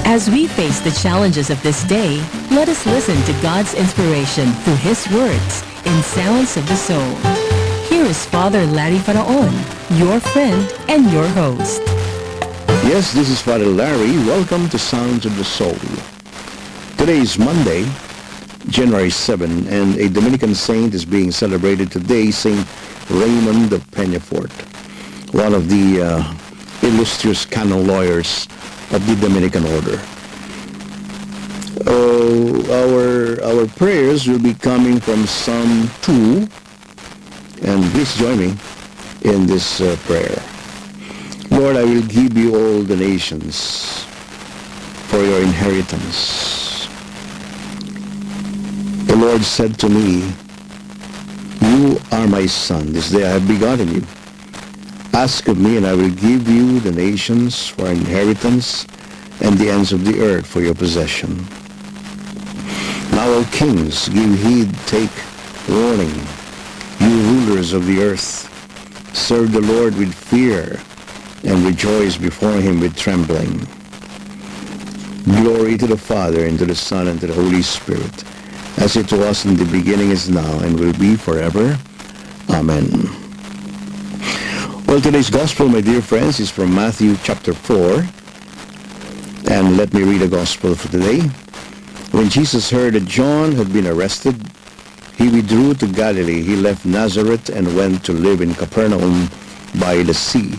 As we face the challenges of this day, let us listen to God's inspiration through His words in Sounds of the Soul. Here is Father Larry Faraon, your friend and your host. Yes, this is Father Larry. Welcome to Sounds of the Soul. Today is Monday, January 7, and a Dominican saint is being celebrated today, Saint Raymond of Peñafort, one of the illustrious canon lawyers of the Dominican order. Our prayers will be coming from Psalm 2, and please join me in this prayer. Lord, I will give you all the nations for your inheritance. The Lord said to me, you are my son, this day I have begotten you. Ask of me, and I will give you the nations for inheritance, and the ends of the earth for your possession. Now, O kings, give heed, take warning, you rulers of the earth. Serve the Lord with fear, and rejoice before him with trembling. Glory to the Father, and to the Son, and to the Holy Spirit, as it was in the beginning, is now, and will be forever. Amen. Well, today's gospel, my dear friends, is from Matthew chapter 4. And let me read the gospel for today. When Jesus heard that John had been arrested, he withdrew to Galilee. He left Nazareth and went to live in Capernaum by the sea,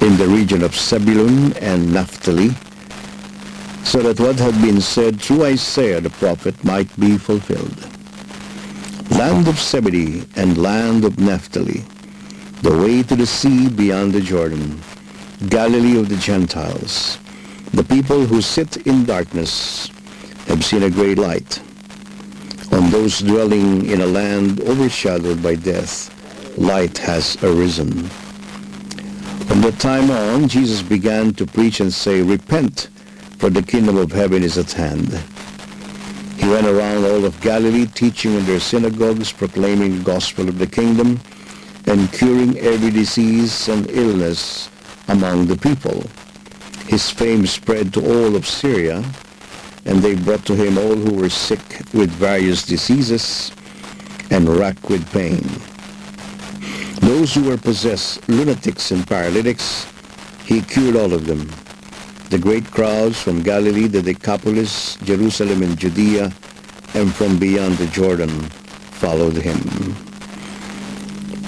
in the region of Zebulun and Naphtali, so that what had been said through Isaiah the prophet might be fulfilled. Land of Zebedee and land of Naphtali, the way to the sea beyond the Jordan, Galilee of the Gentiles. The people who sit in darkness have seen a great light. On those dwelling in a land overshadowed by death, light has arisen. From that time on, Jesus began to preach and say, repent, for the kingdom of heaven is at hand. He went around all of Galilee, teaching in their synagogues, proclaiming the gospel of the kingdom, and curing every disease and illness among the people. His fame spread to all of Syria, and they brought to him all who were sick with various diseases and racked with pain. Those who were possessed, lunatics and paralytics, he cured all of them. The great crowds from Galilee, the Decapolis, Jerusalem and Judea, and from beyond the Jordan followed him.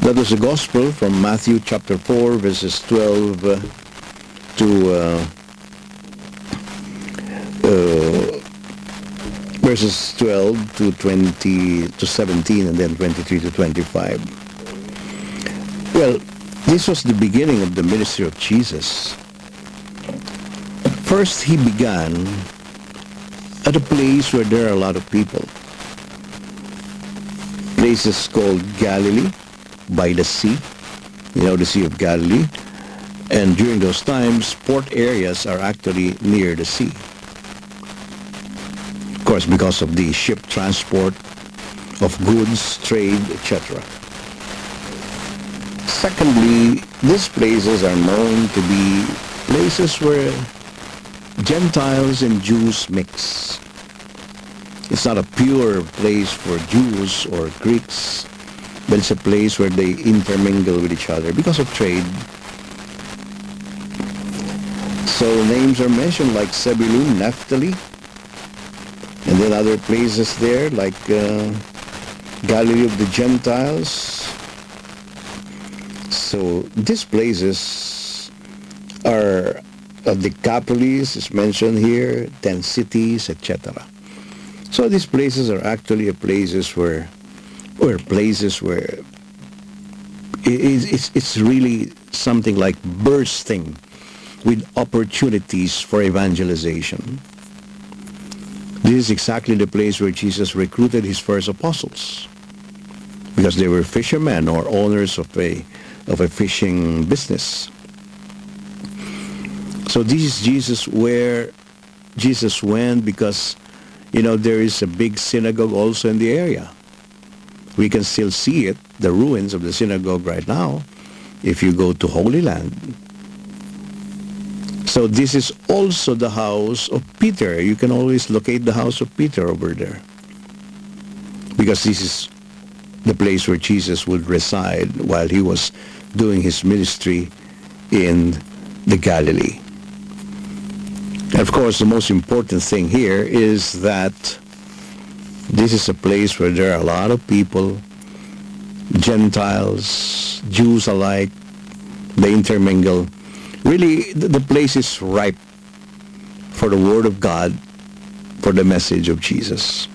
That was the gospel from Matthew chapter 4, verses 12 verses 12 to 20 to 17, and then 23 to 25. Well, this was the beginning of the ministry of Jesus. First, he began at a place where there are a lot of people. Places called Galilee, by the sea, the Sea of Galilee. And during those times, port areas are actually near the sea. Of course, because of the ship transport of goods, trade, etc. Secondly, these places are known to be places where Gentiles and Jews mix. It's not a pure place for Jews or Greeks, but it's a place where they intermingle with each other because of trade. So names are mentioned like Zebulun, Naphtali, and then other places there like Galilee of the Gentiles. So these places are Decapolis is mentioned here, 10 cities, etc. So these places are actually places where it's really something like bursting with opportunities for evangelization. This is exactly the place where Jesus recruited his first apostles, because they were fishermen or owners of a fishing business. So this is Jesus where Jesus went, because there is a big synagogue also in the area. We can still see it, the ruins of the synagogue right now, if you go to Holy Land. So this is also the house of Peter. You can always locate the house of Peter over there, because this is the place where Jesus would reside while he was doing his ministry in the Galilee. And of course, the most important thing here is that this is a place where there are a lot of people, Gentiles, Jews alike. They intermingle. Really, the place is ripe for the Word of God, for the message of Jesus.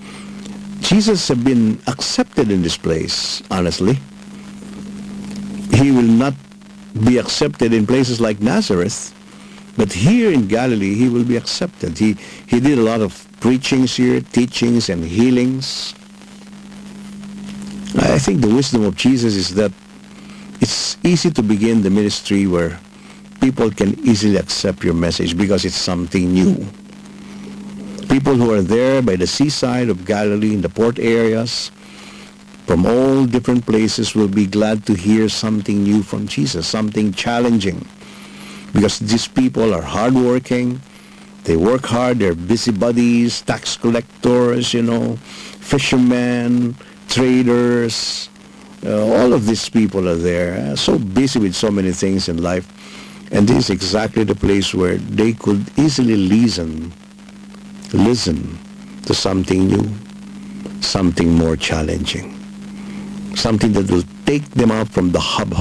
Jesus has been accepted in this place, honestly. He will not be accepted in places like Nazareth, but here in Galilee, he will be accepted. He did a lot of preachings here, teachings and healings. I think the wisdom of Jesus is that it's easy to begin the ministry where people can easily accept your message because it's something new. People who are there by the seaside of Galilee, in the port areas, from all different places will be glad to hear something new from Jesus, something challenging. Because these people are hardworking, they work hard, they're busybodies, tax collectors, fishermen, traders. All of these people are there, so busy with so many things in life. And this is exactly the place where they could easily listen to something new, something more challenging, something that will take them out from the hub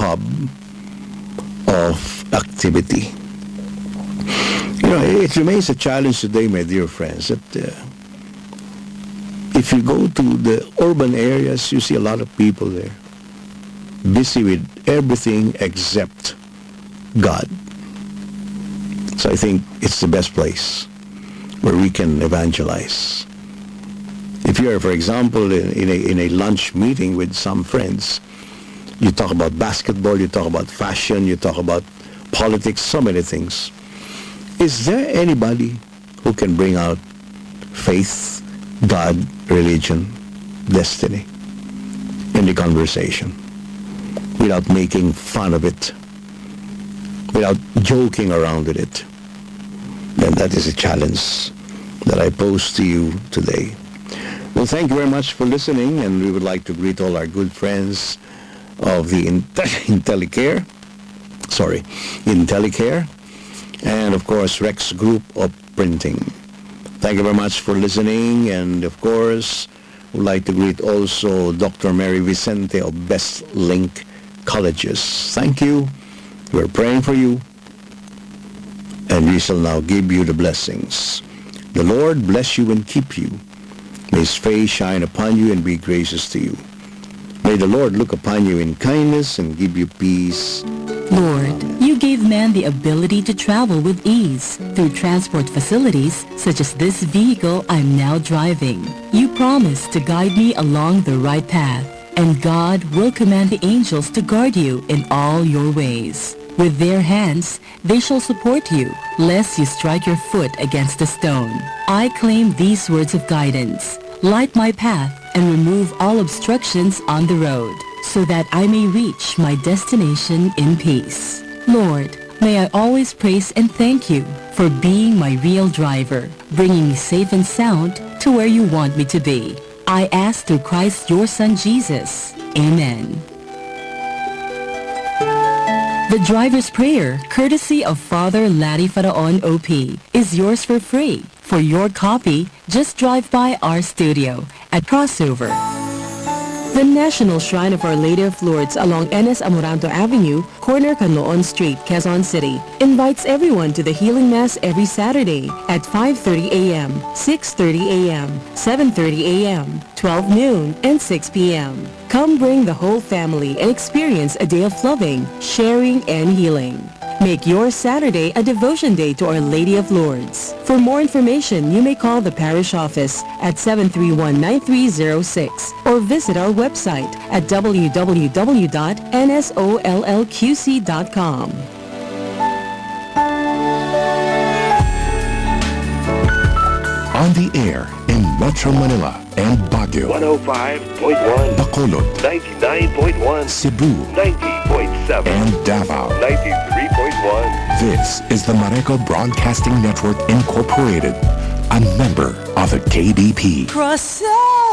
of activity. It remains a challenge today, my dear friends, that if you go to the urban areas, you see a lot of people there, busy with everything except God. So I think it's the best place where we can evangelize. If you're, for example, in a lunch meeting with some friends, you talk about basketball, you talk about fashion, you talk about politics, so many things. Is there anybody who can bring out faith, God, religion, destiny in the conversation without making fun of it, without joking around with it? Then that is a challenge that I pose to you today. Well, thank you very much for listening, and we would like to greet all our good friends of the IntelliCare, and of course Rex Group of Printing. Thank you very much for listening, and of course would like to greet also Dr. Mary Vicente of Best Link Colleges. Thank you. We're praying for you, and we shall now give you the blessings. The Lord bless you and keep you. May his face shine upon you and be gracious to you. May the Lord look upon you in kindness and give you peace. Lord, you gave man the ability to travel with ease through transport facilities such as this vehicle I'm now driving. You promised to guide me along the right path, and God will command the angels to guard you in all your ways. With their hands, they shall support you, lest you strike your foot against a stone. I claim these words of guidance. Light my path and remove all obstructions on the road, so that I may reach my destination in peace. Lord, may I always praise and thank you for being my real driver, bringing me safe and sound to where you want me to be. I ask through Christ your Son Jesus. Amen. The Driver's Prayer, courtesy of Father Larry Faraon OP, is yours for free. For your copy, just drive by our studio at Crossover. The National Shrine of Our Lady of Lourdes along NS Amoranto Avenue, corner Canloon Street, Quezon City, invites everyone to the Healing Mass every Saturday at 5:30 a.m., 6:30 a.m., 7:30 a.m., 12 noon, and 6 p.m. Come bring the whole family and experience a day of loving, sharing, and healing. Make your Saturday a devotion day to Our Lady of Lourdes. For more information, you may call the parish office at 731-9306 or visit our website at www.nsollqc.com. On the air in Metro Manila, and Baguio, 105.1, Bacolod, 99.1, Cebu, 90.7, and Davao. 93.1. This is the Mareco Broadcasting Network Incorporated, a member of the KDP. Crossover.